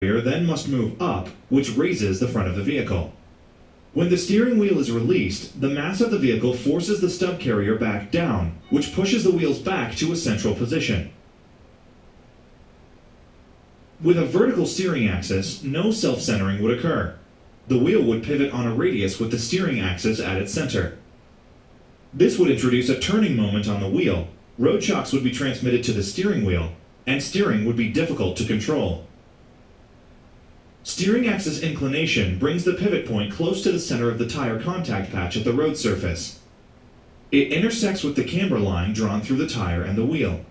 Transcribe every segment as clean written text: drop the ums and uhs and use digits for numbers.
carrier then must move up, which raises the front of the vehicle. When the steering wheel is released, the mass of the vehicle forces the stub carrier back down, which pushes the wheels back to a central position. With a vertical steering axis, no self-centering would occur. The wheel would pivot on a radius with the steering axis at its center. This would introduce a turning moment on the wheel, road shocks would be transmitted to the steering wheel, and steering would be difficult to control. Steering axis inclination brings the pivot point close to the center of the tire contact patch at the road surface. It intersects with the camber line drawn through the tire and the wheel.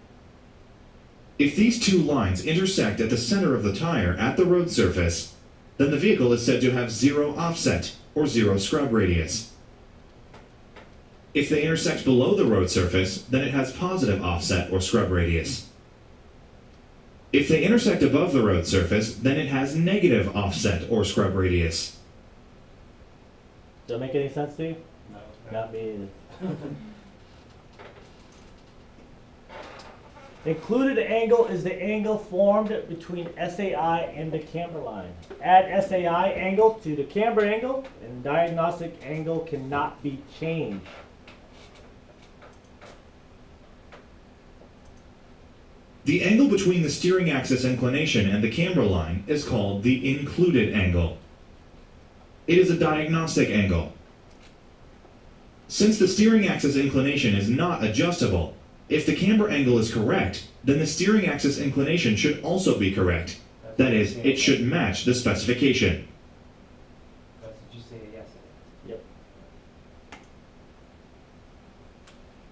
If these two lines intersect at the center of the tire at the road surface, then the vehicle is said to have zero offset, or zero scrub radius. If they intersect below the road surface, then it has positive offset, or scrub radius. If they intersect above the road surface, then it has negative offset, or scrub radius. Does that make any sense to you? No. Not me either. Included angle is the angle formed between SAI and the camber line. Add SAI angle to the camber angle, and diagnostic angle cannot be changed. The angle between the steering axis inclination and the camber line is called the included angle. It is a diagnostic angle. Since the steering axis inclination is not adjustable, if the camber angle is correct, then the steering axis inclination should also be correct. That is, it should match the specification. That's what you say, yes. Yep.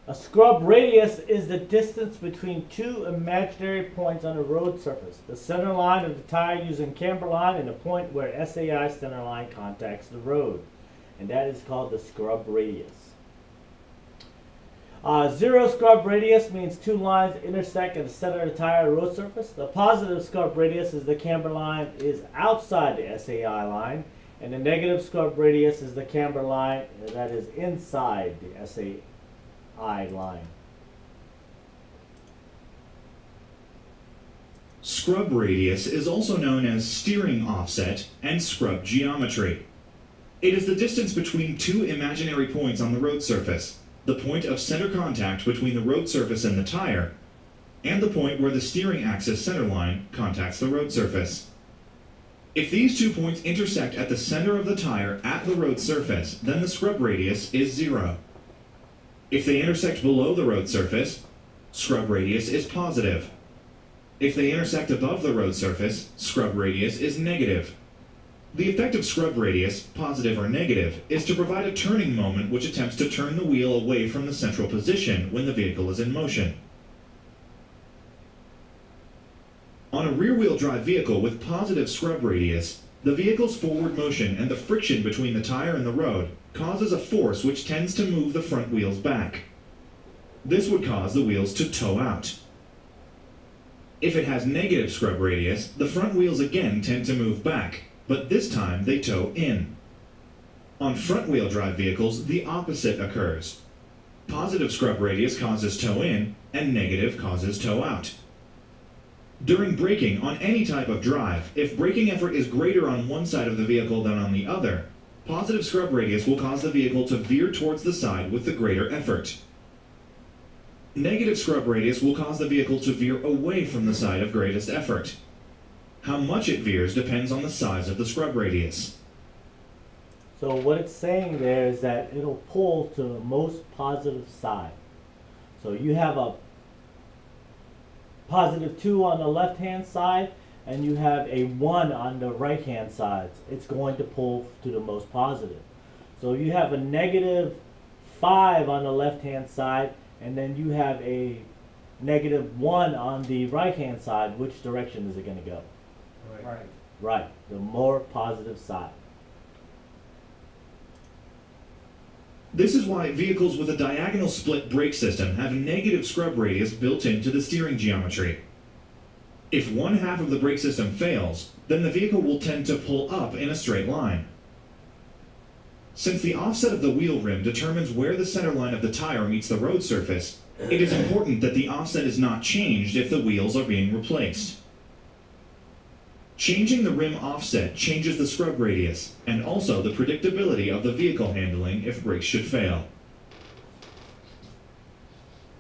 A scrub radius is the distance between two imaginary points on a road surface. The center line of the tire using camber line and the point where SAI center line contacts the road. And that is called the scrub radius. Zero scrub radius means two lines intersect at the center of the tire road surface. The positive scrub radius is the camber line is outside the SAI line, and the negative scrub radius is the camber line that is inside the SAI line. Scrub radius is also known as steering offset and scrub geometry. It is the distance between two imaginary points on the road surface. The point of center contact between the road surface and the tire, and the point where the steering axis center line contacts the road surface. If these two points intersect at the center of the tire at the road surface, then the scrub radius is 0. If they intersect below the road surface, scrub radius is positive. If they intersect above the road surface, scrub radius is negative. The effect of scrub radius, positive or negative, is to provide a turning moment which attempts to turn the wheel away from the central position when the vehicle is in motion. On a rear-wheel drive vehicle with positive scrub radius, the vehicle's forward motion and the friction between the tire and the road causes a force which tends to move the front wheels back. This would cause the wheels to toe out. If it has negative scrub radius, the front wheels again tend to move back, but this time they toe in. On front-wheel drive vehicles, the opposite occurs. Positive scrub radius causes toe in, and negative causes toe out. During braking on any type of drive, if braking effort is greater on one side of the vehicle than on the other, positive scrub radius will cause the vehicle to veer towards the side with the greater effort. Negative scrub radius will cause the vehicle to veer away from the side of greatest effort. How much it veers depends on the size of the scrub radius. So what it's saying there is that it'll pull to the most positive side. So you have a positive 2 on the left-hand side, and you have a 1 on the right-hand side. It's going to pull to the most positive. So you have a negative 5 on the left-hand side, and then you have a negative 1 on the right-hand side. Which direction is it going to go? Right. Right, the more positive side. This is why vehicles with a diagonal split brake system have negative scrub radius built into the steering geometry. If one half of the brake system fails, then the vehicle will tend to pull up in a straight line. Since the offset of the wheel rim determines where the center line of the tire meets the road surface, it is important that the offset is not changed if the wheels are being replaced. Changing the rim offset changes the scrub radius and also the predictability of the vehicle handling if brakes should fail.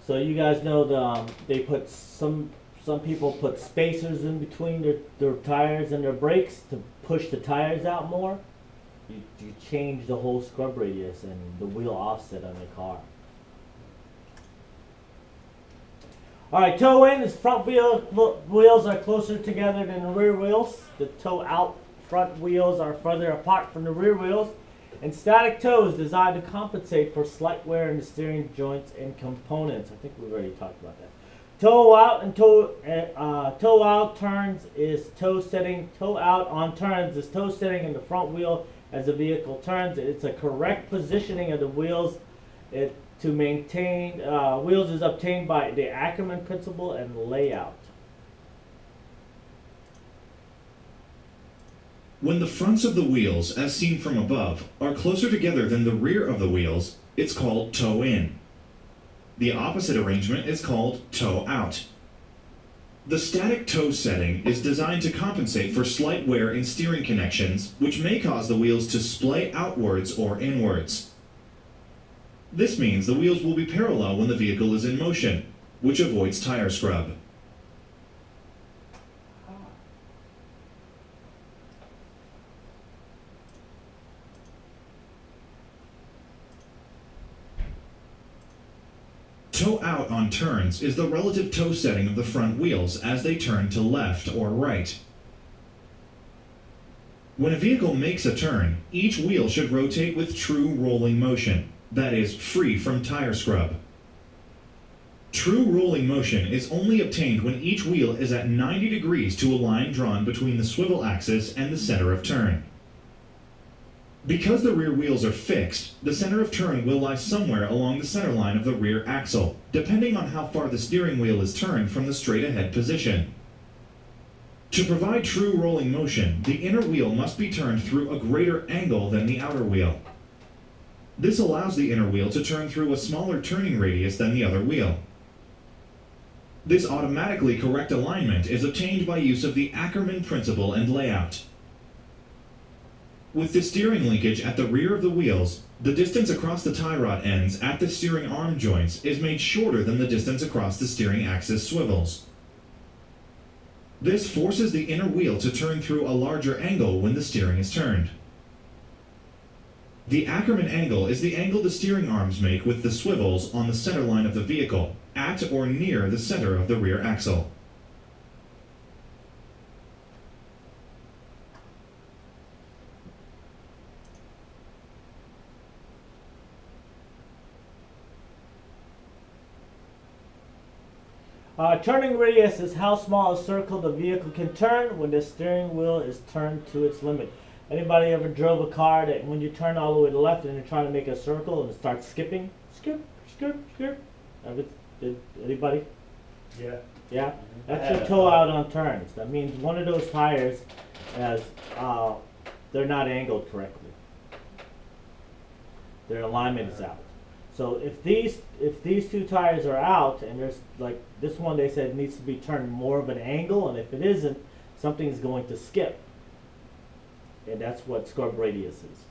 So you guys know they put some people put spacers in between their tires and their brakes to push the tires out more. You change the whole scrub radius and the wheel offset on the car. Alright, toe in is front wheels are closer together than the rear wheels. The toe out front wheels are further apart from the rear wheels. And static toe is designed to compensate for slight wear in the steering joints and components. I think we've already talked about that. Toe out and toe out turns is toe setting. Toe out on turns is toe setting in the front wheel as the vehicle turns. It's a correct positioning of the wheels. To maintain wheels is obtained by the Ackerman principle and layout. When the fronts of the wheels, as seen from above, are closer together than the rear of the wheels, it's called toe in. The opposite arrangement is called toe out. The static toe setting is designed to compensate for slight wear in steering connections, which may cause the wheels to splay outwards or inwards. This means the wheels will be parallel when the vehicle is in motion, which avoids tire scrub. Toe out on turns is the relative toe setting of the front wheels as they turn to left or right. When a vehicle makes a turn, each wheel should rotate with true rolling motion. That is, free from tire scrub. True rolling motion is only obtained when each wheel is at 90 degrees to a line drawn between the swivel axis and the center of turn. Because the rear wheels are fixed, the center of turn will lie somewhere along the center line of the rear axle, depending on how far the steering wheel is turned from the straight ahead position. To provide true rolling motion, the inner wheel must be turned through a greater angle than the outer wheel. This allows the inner wheel to turn through a smaller turning radius than the other wheel. This automatically correct alignment is obtained by use of the Ackerman principle and layout. With the steering linkage at the rear of the wheels, the distance across the tie rod ends at the steering arm joints is made shorter than the distance across the steering axis swivels. This forces the inner wheel to turn through a larger angle when the steering is turned. The Ackerman angle is the angle the steering arms make with the swivels on the center line of the vehicle, at or near the center of the rear axle. Turning radius is how small a circle the vehicle can turn when the steering wheel is turned to its limit. Anybody ever drove a car that when you turn all the way to the left and you're trying to make a circle and it starts skipping? Skip, skip, skip. Anybody? Yeah. Yeah? That's your toe out on turns. That means one of those tires has, they're not angled correctly. Their alignment is out. So if these two tires are out and there's like this one, they said needs to be turned more of an angle, and if it isn't, something's going to skip. And that's what scrub radius is.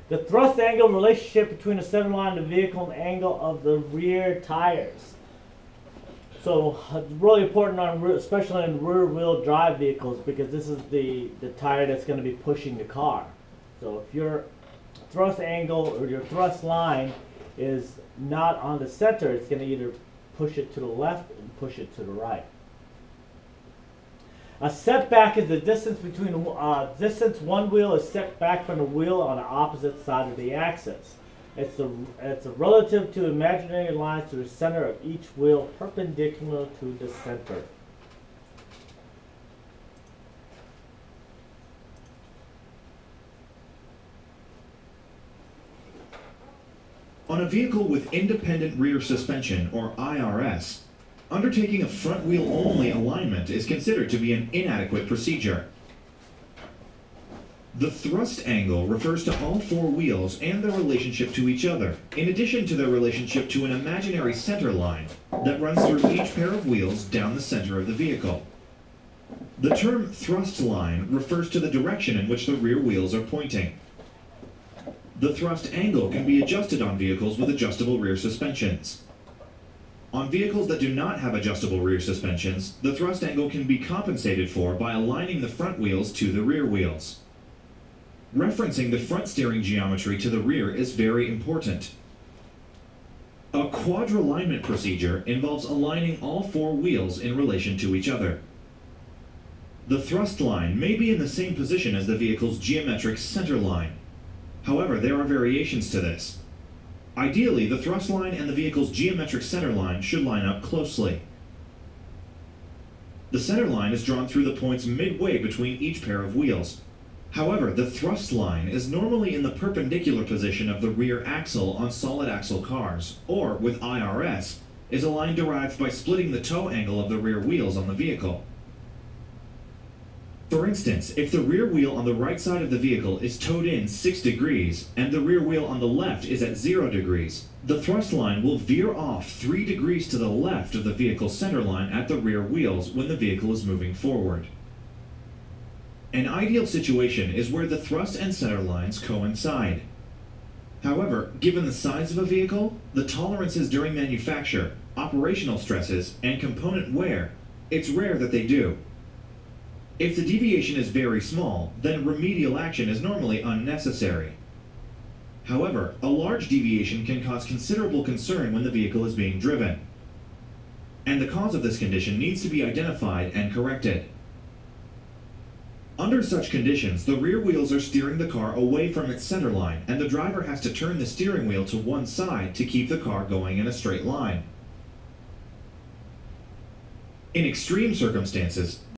The thrust angle relationship between the center line of the vehicle and the angle of the rear tires. So it's really important, especially in rear wheel drive vehicles, because this is the tire that's going to be pushing the car. So if your thrust angle or your thrust line is not on the center, it's going to either push it to the left and push it to the right. A setback is the distance between distance one wheel is set back from the wheel on the opposite side of the axis. It's a relative to imaginary lines to the center of each wheel perpendicular to the center. On a vehicle with independent rear suspension, or IRS, undertaking a front wheel only alignment is considered to be an inadequate procedure. The thrust angle refers to all four wheels and their relationship to each other, in addition to their relationship to an imaginary center line that runs through each pair of wheels down the center of the vehicle. The term thrust line refers to the direction in which the rear wheels are pointing. The thrust angle can be adjusted on vehicles with adjustable rear suspensions. On vehicles that do not have adjustable rear suspensions, the thrust angle can be compensated for by aligning the front wheels to the rear wheels. Referencing the front steering geometry to the rear is very important. A Quadra alignment procedure involves aligning all four wheels in relation to each other. The thrust line may be in the same position as the vehicle's geometric center line. However, there are variations to this. Ideally, the thrust line and the vehicle's geometric center line should line up closely. The center line is drawn through the points midway between each pair of wheels. However, the thrust line is normally in the perpendicular position of the rear axle on solid axle cars, or, with IRS, is a line derived by splitting the toe angle of the rear wheels on the vehicle. For instance, if the rear wheel on the right side of the vehicle is towed in 6 degrees and the rear wheel on the left is at 0 degrees, the thrust line will veer off 3 degrees to the left of the vehicle's center line at the rear wheels when the vehicle is moving forward. An ideal situation is where the thrust and center lines coincide. However, given the size of a vehicle, the tolerances during manufacture, operational stresses, and component wear, it's rare that they do. If the deviation is very small, then remedial action is normally unnecessary. However, a large deviation can cause considerable concern when the vehicle is being driven, and the cause of this condition needs to be identified and corrected. Under such conditions, the rear wheels are steering the car away from its center line, and the driver has to turn the steering wheel to one side to keep the car going in a straight line. In extreme circumstances,